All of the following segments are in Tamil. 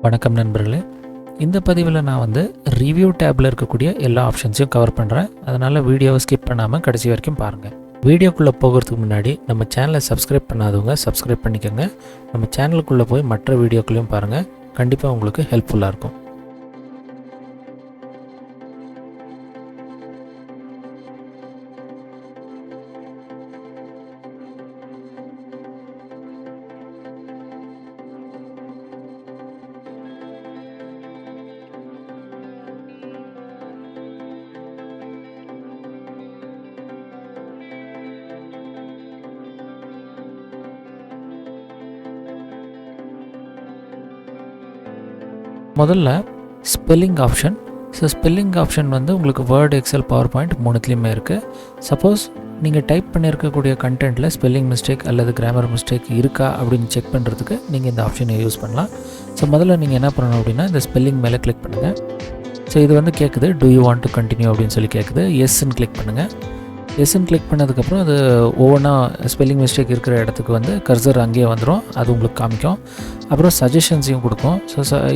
வணக்கம் நண்பர்களே. இந்த பதிவில் நான் ரிவ்யூ டேப்பில் இருக்கக்கூடிய எல்லா ஆப்ஷன்ஸையும் கவர் பண்ணுறேன். அதனால் வீடியோவை ஸ்கிப் பண்ணாமல் கடைசி வரைக்கும் பாருங்கள். வீடியோக்குள்ளே போகிறதுக்கு முன்னாடி நம்ம சேனலை சப்ஸ்கிரைப் பண்ணாதவங்க சப்ஸ்கிரைப் பண்ணிக்கோங்க. நம்ம சேனலுக்குள்ளே போய் மற்ற வீடியோக்களையும் பாருங்கள். கண்டிப்பாக உங்களுக்கு ஹெல்ப்ஃபுல்லாக இருக்கும். முதல்ல ஸ்பெல்லிங் ஆப்ஷன். ஸ்பெல்லிங் ஆப்ஷன் உங்களுக்கு வேர்டு, எக்ஸல், பவர் பாயிண்ட் மூணுத்துலேயுமே இருக்குது. சப்போஸ் நீங்கள் டைப் பண்ணியிருக்கக்கூடிய கண்டென்ட்டில் ஸ்பெல்லிங் மிஸ்டேக் அல்லது கிராமர் மிஸ்டேக் இருக்கா அப்படின்னு செக் பண்ணுறதுக்கு நீங்கள் இந்த ஆப்ஷனை யூஸ் பண்ணலாம். முதல்ல நீங்கள் என்ன பண்ணணும் அப்படின்னா இந்த ஸ்பெல்லிங் மேலே கிளிக் பண்ணுங்கள். இது கேட்குது, do you want to continue அப்படின்னு சொல்லி கேட்குது. எஸ்ன்னு கிளிக் பண்ணுங்கள். எஸ்ன்னு கிளிக் பண்ணதுக்கப்புறம் அது ஒவ்வொன்றா ஸ்பெல்லிங் மிஸ்டேக் இருக்கிற இடத்துக்கு கர்சர் அங்கேயே வந்துடும். அது உங்களுக்கு காமிக்கும். அப்புறம் சஜஷன்ஸையும் கொடுக்கும்.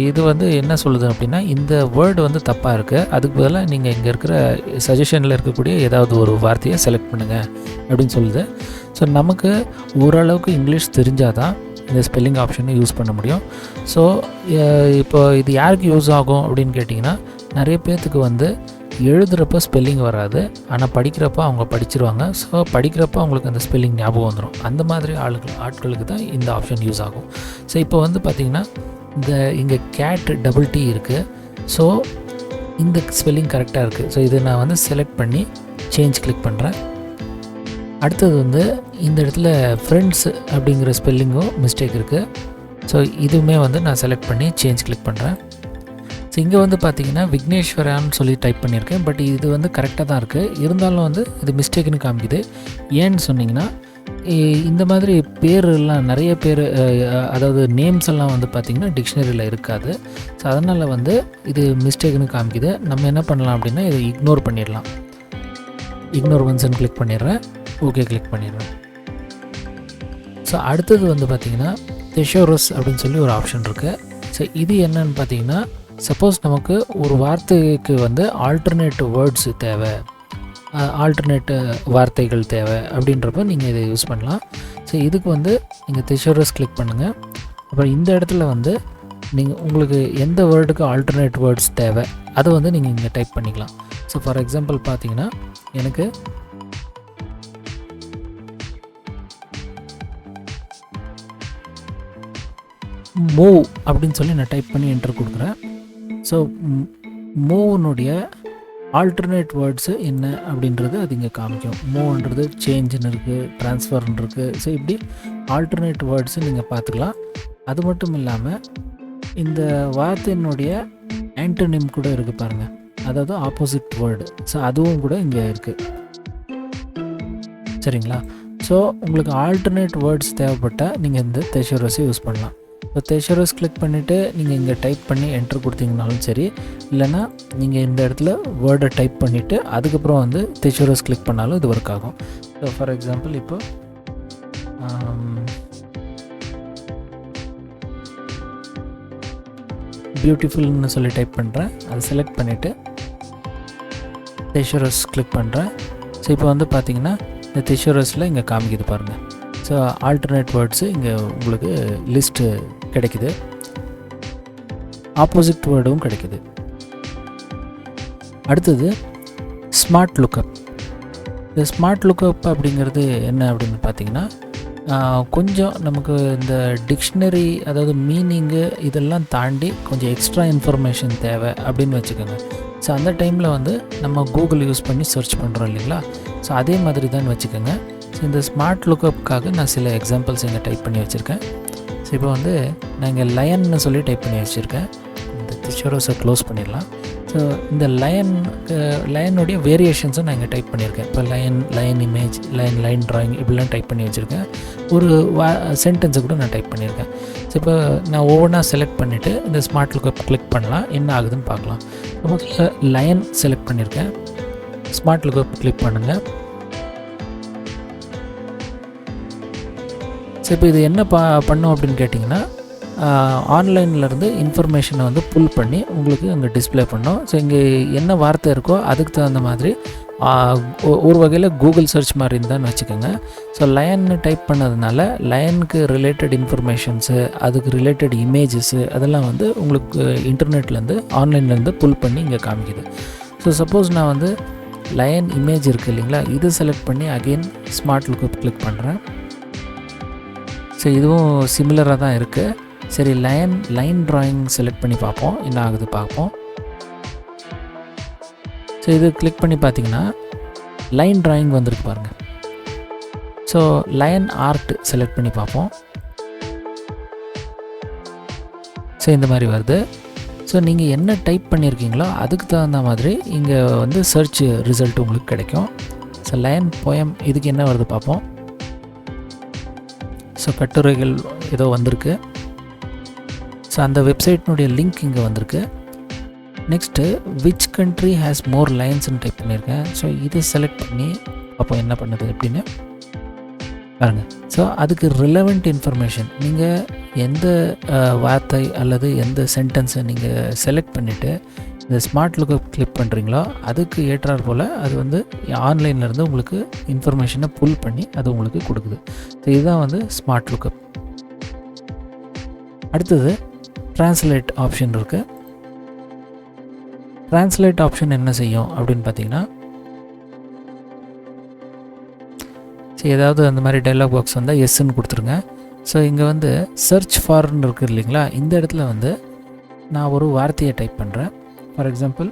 இது என்ன சொல்லுது அப்படின்னா, இந்த வேர்டு தப்பாக இருக்குது, அதுக்கு பதிலாக நீங்கள் இங்கே இருக்கிற சஜஷனில் இருக்கக்கூடிய ஏதாவது ஒரு வார்த்தையை செலக்ட் பண்ணுங்கள் அப்படின்னு சொல்லுது. நமக்கு ஓரளவுக்கு இங்கிலீஷ் தெரிஞ்சால் தான் இந்த ஸ்பெல்லிங் ஆப்ஷனை யூஸ் பண்ண முடியும். இப்போ இது யாருக்கு யூஸ் ஆகும் அப்படின்னு கேட்டிங்கன்னா, நிறைய பேர்த்துக்கு எழுதுகிறப்ப ஸ்பெல்லிங் வராது, ஆனால் படிக்கிறப்ப அவங்க படிச்சிருவாங்க. படிக்கிறப்ப அவங்களுக்கு அந்த ஸ்பெல்லிங் ஞாபகம் வந்துடும். அந்த மாதிரி ஆட்களுக்கு தான் இந்த ஆப்ஷன் யூஸ் ஆகும். இப்போ பார்த்திங்கன்னா இங்கே கேட் டபுள் டி இருக்குது. இந்த ஸ்பெல்லிங் கரெக்டாக இருக்குது. இது நான் செலக்ட் பண்ணி சேஞ்ச் கிளிக் பண்ணுறேன். அடுத்தது இந்த இடத்துல ஃப்ரெண்ட்ஸ் அப்படிங்கிற ஸ்பெல்லிங்கும் மிஸ்டேக் இருக்குது. இதுவுமே நான் செலக்ட் பண்ணி சேஞ்ச் கிளிக் பண்ணுறேன். இங்கே பார்த்திங்கன்னா விக்னேஸ்வரான்னு சொல்லி டைப் பண்ணியிருக்கேன். பட் இது கரெக்டாக தான் இருக்குது. இருந்தாலும் இது மிஸ்டேக்குன்னு காமிக்குது. ஏன்னு சொன்னிங்கன்னா, இந்த மாதிரி பேரெல்லாம் நிறைய பேர், அதாவது நேம்ஸ் எல்லாம் பார்த்திங்கன்னா டிக்ஷனரியில் இருக்காது. அதனால் இது மிஸ்டேக்குன்னு காமிக்குது. நம்ம என்ன பண்ணலாம் அப்படின்னா இதை இக்னோர் பண்ணிடலாம். இக்னோர் ஒன்ஸ்ன்னு கிளிக் பண்ணிடுறேன். ஓகே கிளிக் பண்ணிடுறேன். அடுத்தது பார்த்திங்கன்னா தெசோரஸ் அப்படின்னு சொல்லி ஒரு ஆப்ஷன் இருக்குது. இது என்னன்னு பார்த்திங்கன்னா, சப்போஸ் நமக்கு ஒரு வார்த்தைக்கு ஆல்டர்னேட் வேர்ட்ஸ் தேவை, ஆல்டர்னேட் வார்த்தைகள் தேவை அப்படின்றப்ப நீங்கள் இதை யூஸ் பண்ணலாம். இதுக்கு நீங்கள் தெசோரஸ் கிளிக் பண்ணுங்கள். அப்புறம் இந்த இடத்துல நீங்கள் உங்களுக்கு எந்த வேர்டுக்கு ஆல்டர்னேட் வேர்ட்ஸ் தேவை அதை நீங்கள் இங்கே டைப் பண்ணிக்கலாம். ஃபார் எக்ஸாம்பிள் பார்த்தீங்கன்னா, எனக்கு மூவ் அப்படின்னு சொல்லி நான் டைப் பண்ணி என்டர் கொடுக்குறேன். மூவ்னுடைய ஆல்டர்னேட் வேர்ட்ஸு என்ன அப்படின்றது அது இங்கே காமிக்கும். மூவ்ன்றது சேஞ்சுன்னு இருக்குது, ட்ரான்ஸ்ஃபர்ன்னு இருக்குது. இப்படி ஆல்டர்னேட் வேர்ட்ஸு நீங்கள் பார்த்துக்கலாம். அது மட்டும் இல்லாமல் இந்த வார்த்தையினுடைய ஆன்டோனிம் கூட இருக்குது பாருங்கள், அதாவது ஆப்போசிட் வேர்டு. அதுவும் கூட இங்கே இருக்குது. சரிங்களா? உங்களுக்கு ஆல்டர்னேட் வேர்ட்ஸ் தேவைப்பட்டால் நீங்கள் இந்த தெசோரஸை யூஸ் பண்ணலாம். தெசோரஸ் கிளிக் பண்ணிவிட்டு நீங்கள் இங்கே டைப் பண்ணி என்ட்ரு கொடுத்தீங்கனாலும் சரி, இல்லைனா நீங்கள் இந்த இடத்துல வேர்டை டைப் பண்ணிவிட்டு அதுக்கப்புறம் தெசோரஸ் கிளிக் பண்ணாலும் இது ஒர்க் ஆகும். ஃபார் எக்ஸாம்பிள் இப்போ பியூட்டிஃபுல்னு சொல்லி டைப் பண்ணுறேன். அதை செலக்ட் பண்ணிவிட்டு தெசோரஸ் கிளிக் பண்ணுறேன். இப்போ பார்த்தீங்கன்னா இந்த தெசோரஸில் இங்கே காமிக்குது பாருங்கள். ஆல்டர்னேட் வேர்ட்ஸு இங்கே உங்களுக்கு லிஸ்ட்டு கிடைக்குது, ஆப்போசிட் வேர்டும் கிடைக்குது. அடுத்தது ஸ்மார்ட் லுக்கப். இந்த ஸ்மார்ட் லுக்கப் அப்படிங்கிறது என்ன அப்படின்னு பார்த்தீங்கன்னா, கொஞ்சம் நமக்கு இந்த டிக்ஷனரி, அதாவது மீனிங்கு இதெல்லாம் தாண்டி கொஞ்சம் எக்ஸ்ட்ரா இன்ஃபர்மேஷன் தேவை அப்படின்னு வச்சுக்கோங்க. அந்த டைமில் நம்ம கூகுள் யூஸ் பண்ணி சர்ச் பண்ணுறோம் இல்லைங்களா? அதே மாதிரி தான் வச்சுக்கோங்க. இந்த ஸ்மார்ட் லுக்கப்புக்காக நான் சில எக்ஸாம்பிள்ஸ் இங்கே டைப் பண்ணி வச்சுருக்கேன். இப்போ நான் இங்கே லயன்னு சொல்லி டைப் பண்ணி வச்சுருக்கேன். இந்த தெசோரஸை க்ளோஸ் பண்ணிடலாம். இந்த லயனுடைய வேரியேஷன்ஸும் நான் இங்கே டைப் பண்ணியிருக்கேன். இப்போ லைன் இமேஜ், லைன் ட்ராயிங் இப்படிலாம் டைப் பண்ணி வச்சுருக்கேன். ஒரு சென்டென்ஸை கூட நான் டைப் பண்ணியிருக்கேன். இப்போ நான் ஒவ்வொன்றா செலக்ட் பண்ணிவிட்டு இந்த ஸ்மார்ட் லுக்கப் கிளிக் பண்ணலாம், என்ன ஆகுதுன்னு பார்க்கலாம். முதல்ல லைன் செலக்ட் பண்ணியிருக்கேன். ஸ்மார்ட் லுக்கப் கிளிக் பண்ணுங்கள். இப்போ இது என்ன பண்ணும் அப்படின்னு கேட்டிங்கன்னா, ஆன்லைன்லேருந்து இன்ஃபர்மேஷனை வந்து புல் பண்ணி உங்களுக்கு அங்கே டிஸ்பிளே பண்ணோம். ஸோ இங்கே என்ன வார்த்தை இருக்கோ அதுக்கு தகுந்த மாதிரி ஒரு வகையில் கூகுள் சர்ச் மாதிரி இருந்தான்னு வச்சுக்கோங்க. ஸோ லயன்னு டைப் பண்ணதுனால லயனுக்கு ரிலேட்டட் இன்ஃபர்மேஷன்ஸு, அதுக்கு ரிலேட்டட் இமேஜஸ்ஸு அதெல்லாம் வந்து உங்களுக்கு இன்டர்நெட்லேருந்து ஆன்லைன்லேருந்து புல் பண்ணி இங்கே காமிக்குது. ஸோ சப்போஸ் நான் வந்து லயன் இமேஜ் இருக்குது இல்லைங்களா, இது செலக்ட் பண்ணி அகெயின் ஸ்மார்ட் லுக்கப் கிளிக் பண்ணுறேன். ஸோ இதுவும் சிமிலராக தான் இருக்குது. சரி, லைன் ட்ராயிங் செலக்ட் பண்ணி பார்ப்போம், என்ன ஆகுது பார்ப்போம். ஸோ இது கிளிக் பண்ணி பார்த்தீங்கன்னா லைன் ட்ராயிங் வந்திருக்கு பாருங்கள். ஸோ லைன் ஆர்ட் செலக்ட் பண்ணி பார்ப்போம். ஸோ இந்த மாதிரி வருது. ஸோ நீங்கள் என்ன டைப் பண்ணியிருக்கீங்களோ அதுக்கு தகுந்த மாதிரி இங்கே வந்து சர்ச் ரிசல்ட் உங்களுக்கு கிடைக்கும். ஸோ லைன் போயம் இதுக்கு என்ன வருது பார்ப்போம். ஸோ கட்டுரைகள் ஏதோ வந்திருக்கு. ஸோ அந்த வெப்சைட்னுடைய லிங்க் இங்கே வந்திருக்கு. Next which country has more லைன்ஸ்ன்னு டைப் பண்ணியிருக்கேன். ஸோ இதை செலக்ட் பண்ணி அப்போ என்ன பண்ணுது அப்படின்னு பாருங்கள். ஸோ அதுக்கு ரிலவெண்ட் இன்ஃபர்மேஷன் நீங்கள் எந்த வார்த்தை அல்லது எந்த சென்டென்ஸை நீங்கள் செலக்ட் பண்ணிவிட்டு இந்த ஸ்மார்ட் லுக்கப் கிளிக் பண்ணுறீங்களோ அதுக்கு ஏற்றார் போல் அது வந்து ஆன்லைன்லேருந்து உங்களுக்கு இன்ஃபர்மேஷனை புல் பண்ணி அது உங்களுக்கு கொடுக்குது. ஸோ இதுதான் வந்து ஸ்மார்ட் லுக்கப். அடுத்தது ட்ரான்ஸ்லேட் ஆப்ஷன் இருக்குது. ட்ரான்ஸ்லேட் ஆப்ஷன் என்ன செய்யும் அப்படின்னு பார்த்தீங்கன்னா, சரி ஏதாவது அந்த மாதிரி டைலாக் பாக்ஸ் வந்தால் எஸ்ன்னு கொடுத்துருங்க. ஸோ இங்கே வந்து சர்ச் ஃபார்ன்னு இருக்குது இல்லைங்களா, இந்த இடத்துல வந்து நான் ஒரு வார்த்தையை டைப் பண்ணுறேன். ஃபார் எக்ஸாம்பிள்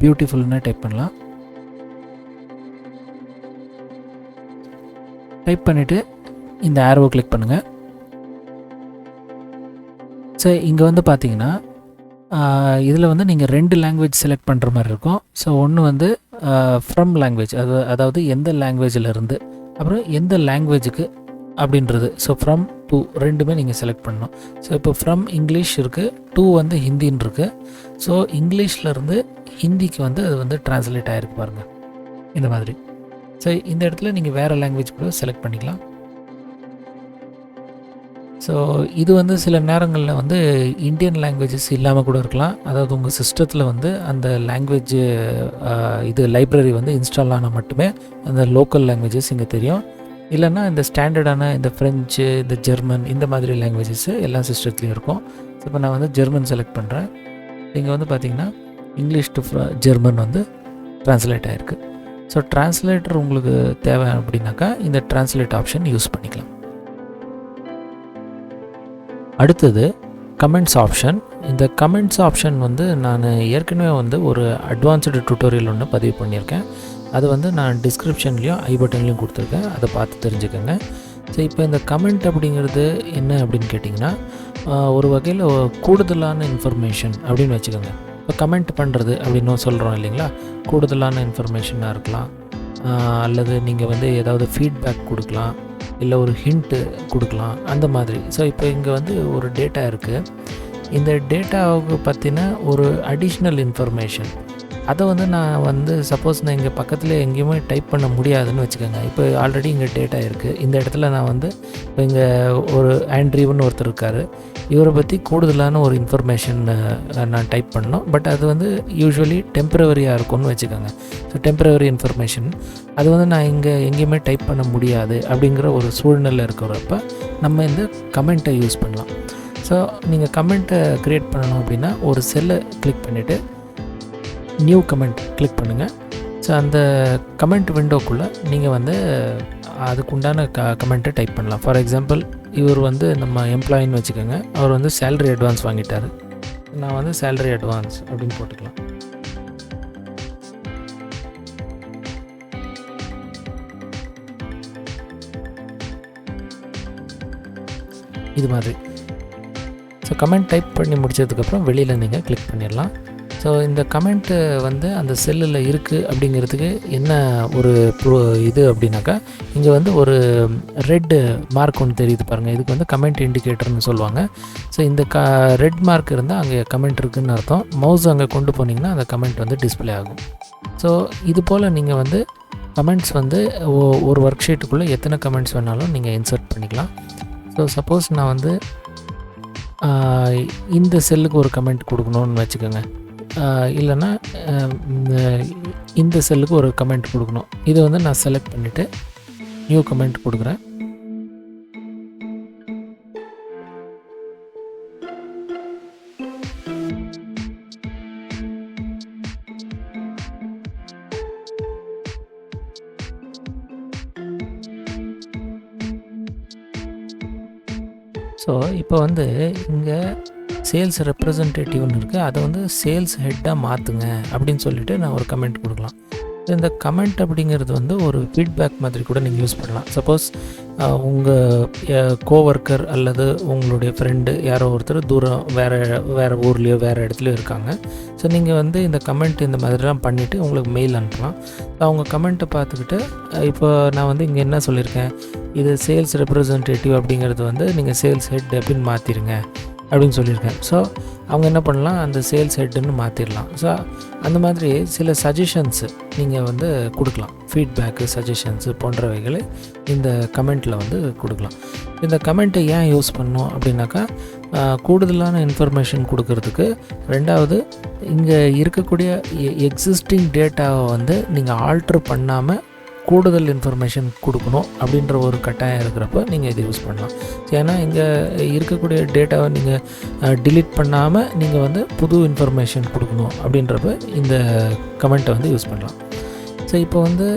பியூட்டிஃபுல்னு டைப் பண்ணலாம். டைப் பண்ணிவிட்டு இந்த ஆரோவை கிளிக் பண்ணுங்கள். ஸோ இங்கே வந்து பார்த்தீங்கன்னா இதில் வந்து நீங்கள் 2 லாங்குவேஜ் செலக்ட் பண்ணுற மாதிரி இருக்கும். ஸோ ஒன்று வந்து ஃப்ரம் லாங்குவேஜ், அதாவது எந்த லாங்குவேஜில் இருந்து, அப்புறம் எந்த லாங்குவேஜுக்கு அப்படின்றது. ஸோ ஃப்ரம் டு ரெண்டுமே நீங்கள் செலக்ட் பண்ணணும். ஸோ இப்போ ஃப்ரம் இங்கிலீஷ் இருக்குது, டு வந்து ஹிந்தின்னு இருக்குது. ஸோ இங்கிலீஷ்லேருந்து ஹிந்திக்கு வந்து அது வந்து ட்ரான்ஸ்லேட் ஆகிருக்கு பாருங்கள் இந்த மாதிரி. ஸோ இந்த இடத்துல நீங்கள் வேறு லாங்குவேஜ் கூட செலக்ட் பண்ணிக்கலாம். ஸோ இது வந்து சில நேரங்களில் வந்து இந்தியன் லாங்குவேஜஸ் இல்லாமல் கூட இருக்கலாம். அதாவது உங்கள் சிஸ்டத்தில் வந்து அந்த லாங்குவேஜ் இது லைப்ரரி வந்து இன்ஸ்டால் ஆனால் மட்டுமே அந்த லோக்கல் லாங்குவேஜஸ் இங்கே தெரியும். இல்லைன்னா இந்த ஸ்டாண்டர்டான இந்த ஃப்ரெஞ்சு, இந்த ஜெர்மன், இந்த மாதிரி லாங்குவேஜஸ்ஸு எல்லா சிஸ்டத்துலேயும் இருக்கும். ஸோ இப்போ நான் வந்து ஜெர்மன் செலக்ட் பண்ணுறேன். இங்கே வந்து பார்த்திங்கன்னா இங்கிலீஷ் டு ஜெர்மன் வந்து ட்ரான்ஸ்லேட் ஆகிருக்கு. ஸோ ட்ரான்ஸ்லேட்டர் உங்களுக்கு தேவை அப்படின்னாக்கா இந்த ட்ரான்ஸ்லேட் ஆப்ஷன் யூஸ் பண்ணிக்கலாம். அடுத்தது கமெண்ட்ஸ் ஆப்ஷன். இந்த கமெண்ட்ஸ் ஆப்ஷன் வந்து நான் ஏற்கனவே வந்து ஒரு அட்வான்ஸ்டு டுட்டோரியல் ஒன்று பதிவு பண்ணியிருக்கேன். அது வந்து நான் டிஸ்கிரிப்ஷன்லேயும் ஐ பட்டன்லேயும் கொடுத்துருக்கேன், அதை பார்த்து தெரிஞ்சுக்கோங்க. ஸோ இப்போ இந்த கமெண்ட் அப்படிங்கிறது என்ன அப்படின்னு கேட்டிங்கன்னா, ஒரு வகையில் கூடுதலான இன்ஃபர்மேஷன் அப்படின்னு வச்சுக்கோங்க. இப்போ கமெண்ட் பண்ணுறது அப்படின்னு சொல்கிறோம் இல்லைங்களா, கூடுதலான இன்ஃபர்மேஷனாக இருக்கலாம், அல்லது நீங்கள் வந்து ஏதாவது ஃபீட்பேக் கொடுக்கலாம், இல்லை ஒரு ஹிண்ட்டு கொடுக்கலாம், அந்த மாதிரி. ஸோ இப்போ இங்கே வந்து ஒரு டேட்டா இருக்குது. இந்த டேட்டாவுக்கு பற்றின ஒரு அடிஷ்னல் இன்ஃபர்மேஷன் அதை வந்து நான் வந்து சப்போஸ் நான் இங்கே பக்கத்தில் எங்கேயுமே டைப் பண்ண முடியாதுன்னு வச்சுக்கோங்க. இப்போ ஆல்ரெடி இங்கே டேட்டா இருக்குது. இந்த இடத்துல நான் வந்து இப்போ இங்கே ஒரு ஆண்ட்ரீவ்னு ஒருத்தர் இருக்கார், இவரை பற்றி கூடுதலான ஒரு இன்ஃபர்மேஷன் நான் டைப் பண்ணணும். பட் அது வந்து யூஸ்வலி டெம்பரவரியாக இருக்கும்னு வச்சுக்கோங்க. ஸோ டெம்பரவரி இன்ஃபர்மேஷன் அது வந்து நான் இங்கே எங்கேயுமே டைப் பண்ண முடியாது அப்படிங்கிற ஒரு சூழ்நிலை இருக்கிறப்ப நம்ம இந்த கமெண்ட்டை யூஸ் பண்ணலாம். ஸோ நீங்கள் கமெண்ட்டை க்ரியேட் பண்ணணும் அப்படின்னா ஒரு செல்லை கிளிக் பண்ணிவிட்டு நியூ கமெண்ட் கிளிக் பண்ணுங்கள். ஸோ அந்த கமெண்ட் விண்டோக்குள்ளே நீங்கள் வந்து அதுக்குண்டான கமெண்ட்டை டைப் பண்ணலாம். ஃபார் எக்ஸாம்பிள் இவர் வந்து நம்ம எம்ப்ளாயின்னு வச்சுக்கோங்க, அவர் வந்து சேலரி அட்வான்ஸ் வாங்கிட்டார். நான் வந்து சேலரி அட்வான்ஸ் அப்படின்னு போட்டுக்கலாம். இது மாதிரி. ஸோ கமெண்ட் டைப் பண்ணி முடித்ததுக்கப்புறம் வெளியில் நீங்கள் கிளிக் பண்ணிடலாம். ஸோ இந்த கமெண்ட்டு வந்து அந்த செல்லில் இருக்குது அப்படிங்கிறதுக்கு என்ன ஒரு இது அப்படின்னாக்கா, இங்கே வந்து ஒரு ரெட் மார்க் ஒன்று தெரியுது பாருங்கள், இதுக்கு வந்து கமெண்ட் இண்டிகேட்டர்னு சொல்லுவாங்க. ஸோ இந்த ரெட் மார்க் இருந்தால் அங்கே கமெண்ட் இருக்குதுன்னு அர்த்தம். மவுஸ் அங்கே கொண்டு போனீங்கன்னா அந்த கமெண்ட் வந்து டிஸ்பிளே ஆகும். ஸோ இது போல் நீங்கள் வந்து கமெண்ட்ஸ் வந்து ஒரு ஒர்க் ஷீட்டுக்குள்ளே எத்தனை கமெண்ட்ஸ் வேணாலும் நீங்கள் இன்சர்ட் பண்ணிக்கலாம். ஸோ சப்போஸ் நான் வந்து இந்த செல்லுக்கு ஒரு கமெண்ட் கொடுக்கணும்னு வச்சுக்கோங்க. இல்லைன்னா இந்த செல்லுக்கு ஒரு கமெண்ட் கொடுக்கணும். இதை வந்து நான் செலக்ட் பண்ணிவிட்டு நியூ கமெண்ட் கொடுக்குறேன். ஸோ இப்போ வந்து இங்கே சேல்ஸ் ரெப்ரசன்டேட்டிவ்னு இருக்குது, அதை வந்து சேல்ஸ் ஹெட்டாக மாற்றுங்க அப்படின்னு சொல்லிவிட்டு நான் ஒரு கமெண்ட் கொடுக்கலாம். இந்த கமெண்ட் அப்படிங்கிறது வந்து ஒரு ஃபீட்பேக் மாதிரி கூட நீங்கள் யூஸ் பண்ணலாம். சப்போஸ் உங்கள் கோவொர்க்கர் அல்லது உங்களுடைய ஃப்ரெண்டு யாரோ ஒருத்தர் தூரம் வேறு ஊர்லேயோ வேறு இடத்துலையோ இருக்காங்க. ஸோ நீங்கள் வந்து இந்த கமெண்ட் இந்த மாதிரிலாம் பண்ணிவிட்டு உங்களுக்கு மெயில் அனுப்பலாம். அவங்க கமெண்ட்டை பார்த்துக்கிட்டு இப்போ நான் வந்து இங்கே என்ன சொல்லியிருக்கேன், இது சேல்ஸ் ரெப்ரசன்டேட்டிவ் அப்படிங்கிறது வந்து நீங்கள் சேல்ஸ் ஹெட் அப்படின்னு மாற்றிடுங்க அப்படின்னு சொல்லியிருக்கேன். ஸோ அவங்க என்ன பண்ணலாம், அந்த சேல்ஸ் ஹெட்டுன்னு மாற்றிடலாம். ஸோ அந்த மாதிரி சில சஜஷன்ஸு நீங்கள் வந்து கொடுக்கலாம். ஃபீட்பேக்கு, சஜஷன்ஸு போன்றவைகளை இந்த கமெண்ட்டில் வந்து கொடுக்கலாம். இந்த கமெண்ட்டை ஏன் யூஸ் பண்ணணும் அப்படின்னாக்கா, கூடுதலான இன்ஃபர்மேஷன் கொடுக்கறதுக்கு. ரெண்டாவது, இங்கே இருக்கக்கூடிய எக்ஸிஸ்டிங் டேட்டாவை வந்து நீங்கள் ஆல்ட்ரு பண்ணாமல் கூடுதல் இன்ஃபர்மேஷன் கொடுக்கணும் அப்படின்ற ஒரு கட்டாயம் இருக்கிறப்ப நீங்கள் இதை யூஸ் பண்ணலாம். ஏன்னா இங்கே இருக்கக்கூடிய டேட்டாவை நீங்கள் டிலீட் பண்ணாமல் நீங்கள் வந்து புது இன்ஃபர்மேஷன் கொடுக்கணும் அப்படின்றப்ப இந்த கமெண்ட்டை வந்து யூஸ் பண்ணலாம். ஸோ இப்போ வந்து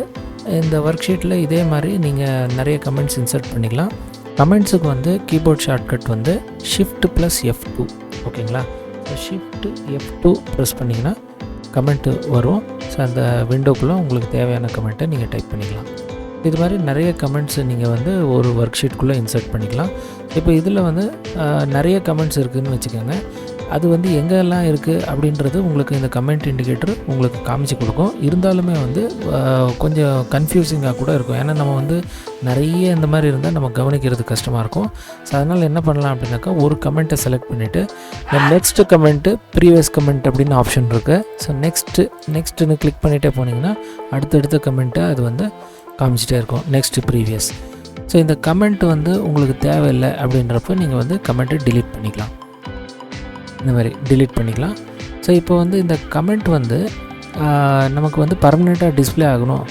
இந்த ஒர்க் ஷீட்டில் இதே மாதிரி நீங்கள் நிறைய கமெண்ட்ஸ் இன்சர்ட் பண்ணிக்கலாம். கமெண்ட்ஸுக்கு வந்து கீபோர்ட் ஷார்ட்கட் வந்து Shift+F2 ஓகேங்களா. Shift+F2 ப்ரெஸ் பண்ணிங்கன்னா கமெண்ட்டு வரும். ஸோ அந்த விண்டோக்குள்ளே உங்களுக்கு தேவையான கமெண்ட்டை நீங்கள் டைப் பண்ணிக்கலாம். இது மாதிரி நிறைய கமெண்ட்ஸை நீங்கள் வந்து ஒரு ஒர்க் ஷீட்குள்ளே இன்சர்ட் பண்ணிக்கலாம். இப்போ இதில் வந்து நிறைய கமெண்ட்ஸ் இருக்குதுன்னு வச்சுக்கோங்க. அது வந்து எங்கெல்லாம் இருக்குது அப்படின்றது உங்களுக்கு இந்த கமெண்ட் இண்டிகேட்டர் உங்களுக்கு காமிச்சு கொடுக்கும். இருந்தாலுமே வந்து கொஞ்சம் கன்ஃபியூசிங்காக கூட இருக்கும். ஏன்னா நம்ம வந்து நிறைய இந்த மாதிரி இருந்தால் நம்ம கவனிக்கிறது கஷ்டமாக இருக்கும். ஸோ அதனால் என்ன பண்ணலாம் அப்படின்னாக்கா, ஒரு கமெண்ட்டை செலக்ட் பண்ணிவிட்டு நெக்ஸ்ட்டு கமெண்ட்டு, ப்ரீவியஸ் கமெண்ட் அப்படின்னு ஆப்ஷன் இருக்குது. ஸோ நெக்ஸ்ட்டுன்னு கிளிக் பண்ணிகிட்டே போனீங்கன்னா அடுத்தடுத்த கமெண்ட்டை அது வந்து காமிச்சிட்டே இருக்கும். Next, previous. ஸோ இந்த கமெண்ட் வந்து உங்களுக்கு தேவையில்லை அப்படின்றப்ப நீங்கள் வந்து கமெண்ட்டை டிலீட் பண்ணிக்கலாம். இந்த மாதிரி டிலீட் பண்ணிக்கலாம். ஸோ இப்போ வந்து இந்த கமெண்ட் வந்து நமக்கு வந்து பர்மனெண்ட்டாக டிஸ்பிளே ஆகணும்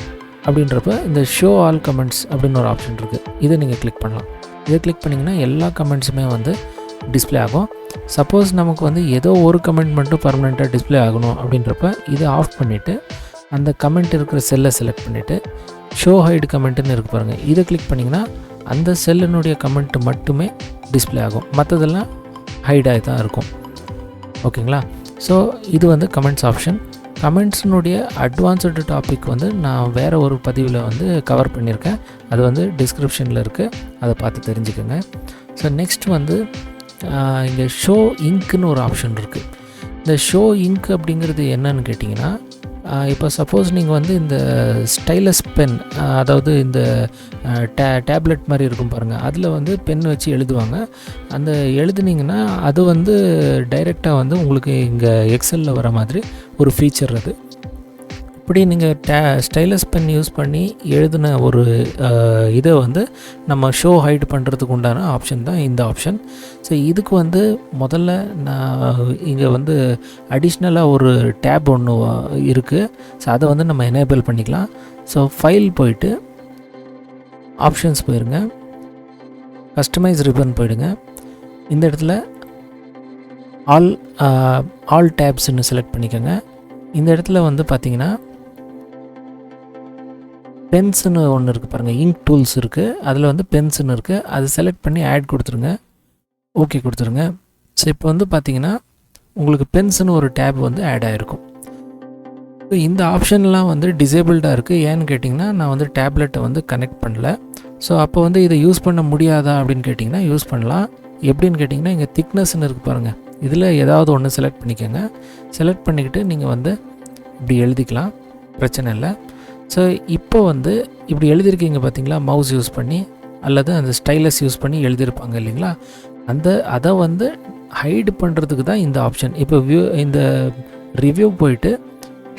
அப்படின்றப்ப இந்த ஷோ ஆல் கமெண்ட்ஸ் அப்படின்னு ஒரு ஆப்ஷன் இருக்குது. இதை நீங்கள் கிளிக் பண்ணலாம். இதை கிளிக் பண்ணிங்கன்னா எல்லா கமெண்ட்ஸுமே வந்து டிஸ்பிளே ஆகும். சப்போஸ் நமக்கு வந்து ஏதோ ஒரு கமெண்ட் மட்டும் பர்மனெண்ட்டாக டிஸ்பிளே ஆகணும் அப்படின்றப்ப இதை ஆஃப் பண்ணிவிட்டு அந்த கமெண்ட் இருக்கிற செல்லை செலக்ட் பண்ணிவிட்டு ஷோ ஹைடு கமெண்ட்டுன்னு இருக்குது பாருங்கள், இதை கிளிக் பண்ணிங்கன்னா அந்த செல்லினுடைய கமெண்ட் மட்டுமே டிஸ்பிளே ஆகும். மற்றதெல்லாம் ஹைடாகி தான் இருக்கும். ஓகேங்களா. ஸோ இது வந்து கமெண்ட்ஸ் ஆப்ஷன். கமெண்ட்ஸினுடைய அட்வான்ஸ்டு டாபிக் வந்து நான் வேறு ஒரு பதிவில் வந்து கவர் பண்ணியிருக்கேன். அது வந்து டிஸ்கிரிப்ஷனில் இருக்குது, அதை பார்த்து தெரிஞ்சுக்கோங்க. ஸோ நெக்ஸ்ட் வந்து இங்கே ஷோ இங்க்குன்னு ஒரு ஆப்ஷன் இருக்குது. இந்த ஷோ இங்க் அப்படிங்கிறது என்னன்னு கேட்டிங்கன்னா, இப்போ சப்போஸ் நீங்கள் வந்து இந்த ஸ்டைலஸ் பென், அதாவது இந்த டேப்லெட் மாதிரி இருக்கும் பாருங்கள், அதில் வந்து பென் வச்சு எழுதுவாங்க. அந்த எழுதுனீங்கன்னா அது வந்து டைரெக்டாக வந்து உங்களுக்கு இங்கே எக்ஸலில் வர மாதிரி ஒரு ஃபீச்சர் அது. இப்படி நீங்கள் ஸ்டைலஸ் பென் யூஸ் பண்ணி எழுதின ஒரு இதை வந்து நம்ம ஷோ ஹைட் பண்ணுறதுக்கு உண்டான ஆப்ஷன் தான் இந்த ஆப்ஷன். ஸோ இதுக்கு வந்து முதல்ல நான் இங்கே வந்து அடிஷ்னலாக ஒரு டேப் ஒன்று இருக்குது. ஸோ அதை வந்து நம்ம எனேபிள் பண்ணிக்கலாம். ஸோ ஃபைல் போயிட்டு ஆப்ஷன்ஸ் போயிருங்க, கஸ்டமைஸ் ரிப்பன் போயிடுங்க. இந்த இடத்துல ஆல் டேப்ஸ்ன்னு செலக்ட் பண்ணிக்கோங்க. இந்த இடத்துல வந்து பார்த்திங்கன்னா பென்ஸுன்னு ஒன்று இருக்குது பாருங்கள், இங்க் டூல்ஸ் இருக்குது, அதில் வந்து பென்ஸுன்னு இருக்குது. அது செலக்ட் பண்ணி ஆட் கொடுத்துருங்க, ஓகே கொடுத்துருங்க. ஸோ இப்போ வந்து பார்த்திங்கன்னா உங்களுக்கு பென்ஸுன்னு ஒரு டேப் வந்து ஆட் ஆகிருக்கும். ஸோ இந்த ஆப்ஷன்லாம் வந்து டிசேபிள்டாக இருக்குது. ஏன்னு கேட்டிங்கன்னா நான் வந்து டேப்லெட்டை வந்து கனெக்ட் பண்ணல. ஸோ அப்போ வந்து இதை யூஸ் பண்ண முடியாதா அப்படின்னு கேட்டிங்கன்னா யூஸ் பண்ணலாம். எப்படின்னு கேட்டிங்கன்னா இங்கே திக்னஸ்ன்னு இருக்குது பாருங்கள், இதில் ஏதாவது ஒன்று செலக்ட் பண்ணிக்கோங்க. செலக்ட் பண்ணிக்கிட்டு நீங்கள் வந்து இப்படி எழுதிக்கலாம், பிரச்சனை இல்லை. ஸோ இப்போ வந்து இப்படி எழுதியிருக்கீங்க பார்த்தீங்களா, மவுஸ் யூஸ் பண்ணி அல்லது அந்த ஸ்டைலஸ் யூஸ் பண்ணி எழுதியிருப்பாங்க இல்லைங்களா, அதை வந்து ஹைடு பண்ணுறதுக்கு தான் இந்த ஆப்ஷன். இப்போ இந்த ரிவ்யூ போயிட்டு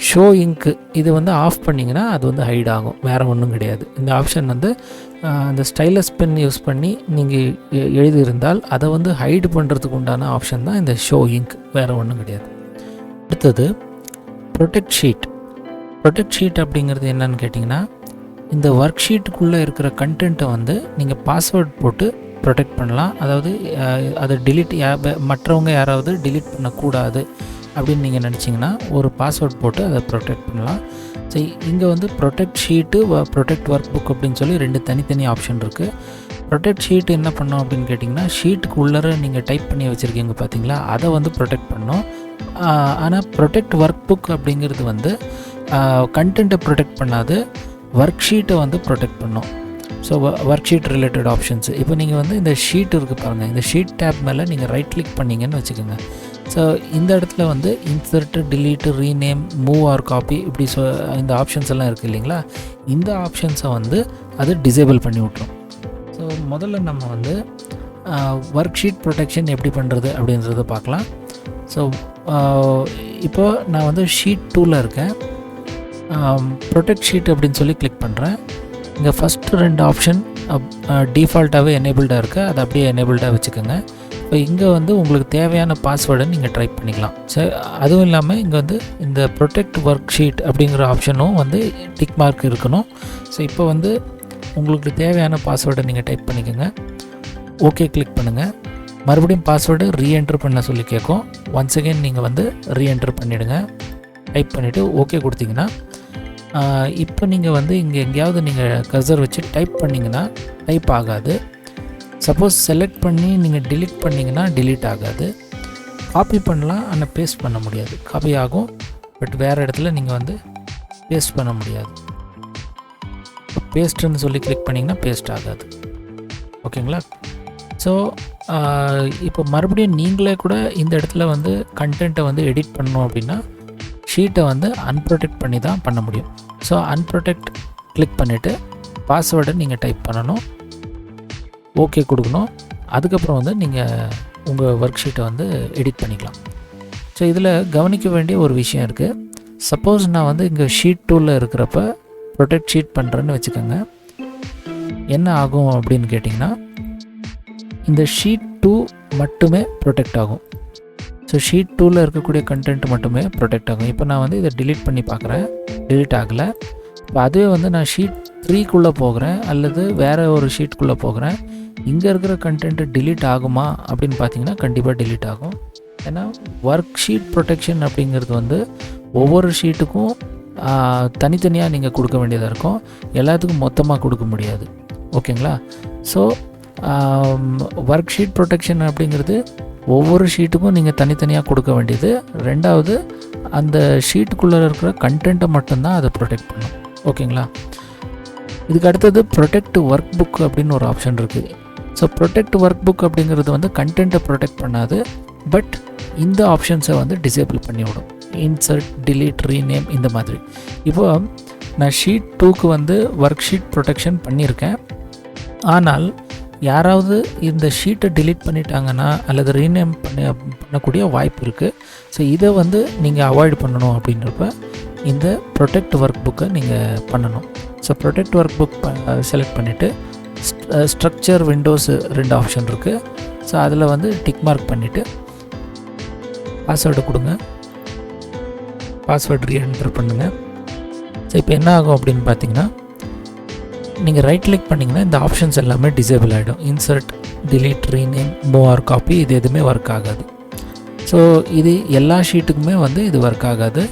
ஷோ இங்க்கு இது வந்து ஆஃப் பண்ணிங்கன்னா அது வந்து ஹைட் ஆகும், வேறு ஒன்றும் கிடையாது. இந்த ஆப்ஷன் வந்து அந்த ஸ்டைலஸ் பென் யூஸ் பண்ணி நீங்கள் எழுதியிருந்தால் அதை வந்து ஹைடு பண்ணுறதுக்கு உண்டான ஆப்ஷன் தான் இந்த ஷோ இங்க், வேறு ஒன்றும் கிடையாது. அடுத்தது ப்ரொடெக்ட் ஷீட். ப்ரொடெக்ட் ஷீட் அப்படிங்கிறது என்னன்னு கேட்டிங்கன்னா, இந்த ஒர்க் ஷீட்டுக்குள்ளே இருக்கிற கண்டென்ட்டை வந்து நீங்கள் பாஸ்வேர்ட் போட்டு ப்ரொடெக்ட் பண்ணலாம். அதாவது அதை டிலீட் மற்றவங்க யாராவது டிலீட் பண்ணக்கூடாது அப்படின்னு நீங்கள் நினச்சிங்கன்னா ஒரு பாஸ்வேர்ட் போட்டு அதை ப்ரொடெக்ட் பண்ணலாம். சரி, இங்கே வந்து protect sheet, protect work book அப்படின்னு சொல்லி 2 தனித்தனி ஆப்ஷன் இருக்குது. ப்ரொடெக்ட் ஷீட் என்ன பண்ணோம் அப்படின்னு கேட்டிங்கன்னா, ஷீட்டுக்கு உள்ளே நீங்கள் டைப் பண்ணி வச்சுருக்கீங்க பார்த்தீங்களா, அதை வந்து ப்ரொடெக்ட் பண்ணோம். ஆனால் ப்ரொடெக்ட் ஒர்க் புக் அப்படிங்கிறது வந்து கண்டென்ட்டை ப்ரொடெக்ட் பண்ணாது, ஒர்க் ஷீட்டை வந்து ப்ரொடெக்ட் பண்ணோம். So work sheet related options. இப்போ நீங்கள் வந்து இந்த ஷீட் இருக்குது பாருங்கள், இந்த ஷீட் டேப் மேலே நீங்கள் ரைட் கிளிக் பண்ணிங்கன்னு வச்சுக்கோங்க. ஸோ இந்த இடத்துல வந்து insert, delete, rename, move or copy இப்படி இந்த ஆப்ஷன்ஸ் எல்லாம் இருக்குது இல்லைங்களா, இந்த ஆப்ஷன்ஸை வந்து அது டிசேபிள் பண்ணி விட்ரும். ஸோ முதல்ல நம்ம வந்து ஒர்க் ஷீட் ப்ரொடெக்ஷன் எப்படி பண்ணுறது அப்படின்றத பார்க்கலாம். ஸோ இப்போது நான் வந்து ஷீட் 2ல் இருக்கேன். ப்ரொடெக்ட் ஷீட் அப்படின்னு சொல்லி கிளிக் பண்ணுறேன். இங்கே ஃபஸ்ட்டு 2 ஆப்ஷன் டிஃபால்ட்டாகவே எனேபிள்டாக இருக்குது, அதை அப்படியே எனேபிள்டாக வச்சுக்கோங்க. இப்போ இங்கே வந்து உங்களுக்கு தேவையான பாஸ்வேர்டை நீங்கள் டைப் பண்ணிக்கலாம். சரி, அதுவும் இல்லாமல் இங்கே வந்து இந்த ப்ரொடெக்ட் ஒர்க் ஷீட் அப்படிங்கிற ஆப்ஷனும் வந்து டிக் மார்க் இருக்கணும். ஸோ இப்போ வந்து உங்களுக்கு தேவையான பாஸ்வேர்டை நீங்கள் டைப் பண்ணிக்கோங்க. ஓகே கிளிக் பண்ணுங்கள். மறுபடியும் பாஸ்வேர்டு ரீஎன்ட்ரு பண்ண சொல்லி கேட்கும். ஒன்ஸ் அகெயின் நீங்கள் வந்து ரீஎன்ட்ரு பண்ணிவிடுங்க. டைப் பண்ணிவிட்டு ஓகே கொடுத்தீங்கன்னா, இப்போ நீங்கள் வந்து இங்கே எங்கேயாவது நீங்கள் கர்சர் வச்சு டைப் பண்ணிங்கன்னா டைப் ஆகாது. சப்போஸ் செலக்ட் பண்ணி நீங்கள் டிலீட் பண்ணிங்கன்னா டிலீட் ஆகாது. காப்பி பண்ணலாம், ஆனால் பேஸ்ட் பண்ண முடியாது. காப்பி ஆகும், பட் வேறு இடத்துல நீங்கள் வந்து பேஸ்ட் பண்ண முடியாது. பேஸ்ட்டுன்னு சொல்லி கிளிக் பண்ணிங்கன்னா பேஸ்ட் ஆகாது. ஓகேங்களா? ஸோ இப்போ மறுபடியும் நீங்களே கூட இந்த இடத்துல வந்து கண்டென்ட்டை வந்து எடிட் பண்ணணும் அப்படின்னா ஷீட்டை வந்து அன்ப்ரொடெக்ட் பண்ணி தான் பண்ண முடியும். ஸோ அன்ப்ரொடெக்ட் கிளிக் பண்ணிவிட்டு பாஸ்வேர்டை நீங்கள் டைப் பண்ணணும், ஓகே கொடுக்கணும். அதுக்கப்புறம் வந்து நீங்கள் உங்கள் ஒர்க் ஷீட்டை வந்து எடிட் பண்ணிக்கலாம். ஸோ இதில் கவனிக்க வேண்டிய ஒரு விஷயம் இருக்குது. சப்போஸ் நான் வந்து இங்கே ஷீட் 2ல் இருக்கிறப்ப ப்ரொடெக்ட் ஷீட் பண்ணுறேன்னு வச்சுக்கோங்க, என்ன ஆகும் அப்படின்னு கேட்டிங்கன்னா, இந்த ஷீட் 2 மட்டுமே ப்ரொடெக்ட் ஆகும். ஸோ ஷீட் 2ல் இருக்கக்கூடிய கண்டென்ட் மட்டுமே ப்ரொடெக்ட் ஆகும். இப்போ நான் வந்து இதை டிலீட் பண்ணி பார்க்குறேன், டிலீட் ஆகலை. இப்போ அதுவே வந்து நான் ஷீட் 3க்குள்ளே போகிறேன் அல்லது வேறு ஒரு ஷீட்டுக்குள்ளே போகிறேன், இங்கே இருக்கிற கண்டென்ட்டு டிலீட் ஆகுமா அப்படின்னு பார்த்தீங்கன்னா கண்டிப்பாக டிலீட் ஆகும். ஏன்னா ஒர்க் ஷீட் ப்ரொடெக்ஷன் அப்படிங்கிறது வந்து ஒவ்வொரு ஷீட்டுக்கும் தனித்தனியாக நீங்கள் கொடுக்க வேண்டியதாக இருக்கும், எல்லாத்துக்கும் மொத்தமாக கொடுக்க முடியாது. ஓகேங்களா? ஸோ ஒர்க் ஷீட் ப்ரொடெக்ஷன் அப்படிங்கிறது ஒவ்வொரு ஷீட்டுக்கும் நீங்கள் தனித்தனியாக கொடுக்க வேண்டியது. ரெண்டாவது, அந்த ஷீட்டுக்குள்ளே இருக்கிற கண்டென்ட்டை மட்டும்தான் அதை ப்ரொடெக்ட் பண்ணும். ஓகேங்களா? இதுக்கு அடுத்தது ப்ரொடெக்ட் ஒர்க் புக் அப்படின்னு ஒரு ஆப்ஷன் இருக்குது. ஸோ ப்ரொடெக்ட் ஒர்க் புக் அப்படிங்கிறது வந்து கண்டென்ட்டை ப்ரொடெக்ட் பண்ணாது, பட் இந்த ஆப்ஷன்ஸை வந்து டிசேபிள் பண்ணிவிடும். இன்சர்ட், டிலீட், ரீநேம் இந்த மாதிரி. இப்போது நான் ஷீட் 2க்கு வந்து ஒர்க் ஷீட் ப்ரொடெக்ஷன் பண்ணியிருக்கேன். ஆனால் யாராவது இந்த ஷீட்டை டிலீட் பண்ணிட்டாங்கன்னா அல்லது ரீநேம் பண்ணக்கூடிய வாய்ப்பு இருக்குது. ஸோ இதை வந்து நீங்கள் அவாய்ட் பண்ணணும் அப்படின்றப்ப இந்த ப்ரொடெக்ட் ஒர்க் புக்கை நீங்கள் பண்ணணும். So protect work book select பண்ணிவிட்டு ஸ்ட்ரக்சர், விண்டோஸ் 2 ஆப்ஷன் இருக்குது. ஸோ அதில் வந்து டிக் மார்க் பண்ணிவிட்டு பாஸ்வேர்டு கொடுங்க, பாஸ்வேர்டு ரீஎன்டர் பண்ணுங்கள். ஸோ இப்போ என்ன ஆகும் அப்படின்னு பார்த்தீங்கன்னா, நீங்கள் ரைட் கிளிக் பண்ணிங்கன்னா இந்த ஆப்ஷன்ஸ் எல்லாமே டிசேபிள் ஆகிடும். Insert, delete, rename, move or copy இது எதுவுமே ஒர்க் ஆகாது. ஸோ இது எல்லா ஷீட்டுக்குமே வந்து இது ஒர்க் ஆகாது.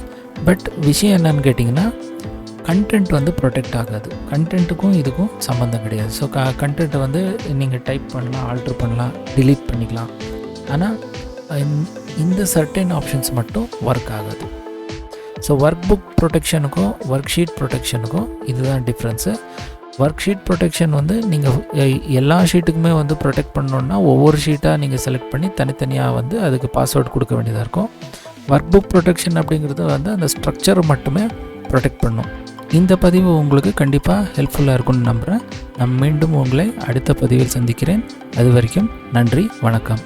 பட் விஷயம் என்னன்னு கேட்டிங்கன்னா, கண்டென்ட் வந்து ப்ரொடெக்ட் ஆகாது. கண்டென்ட்டுக்கும் இதுக்கும் சம்மந்தம் கிடையாது. ஸோ கண்டென்ட்டை வந்து நீங்கள் டைப் பண்ணலாம், ஆல்ட்ரு பண்ணலாம், டிலீட் பண்ணிக்கலாம். ஆனால் இந்த சர்டன் ஆப்ஷன்ஸ் மட்டும் ஒர்க் ஆகாது. ஸோ ஒர்க் புக் ப்ரொடெக்ஷனுக்கும் ஒர்க் ஷீட் ப்ரொடெக்ஷனுக்கும் இதுதான் டிஃப்ரென்ஸு. ஒர்க் ஷீட் ப்ரொடெக்ஷன் வந்து நீங்கள் எல்லா ஷீட்டுக்குமே வந்து ப்ரொடெக்ட் பண்ணணுன்னா ஒவ்வொரு ஷீட்டாக நீங்கள் செலக்ட் பண்ணி தனித்தனியாக வந்து அதுக்கு பாஸ்வேர்டு கொடுக்க வேண்டியதாக இருக்கும். ஒர்க் புக் ப்ரொடெக்ஷன் அப்படிங்கிறது வந்து அந்த ஸ்ட்ரக்சரை மட்டுமே ப்ரொடெக்ட் பண்ணும். இந்த பதிவு உங்களுக்கு கண்டிப்பாக ஹெல்ப்ஃபுல்லாக இருக்கும்னு நம்புகிறேன். நான் மீண்டும் உங்களை அடுத்த பதிவில் சந்திக்கிறேன். அது வரைக்கும் நன்றி, வணக்கம்.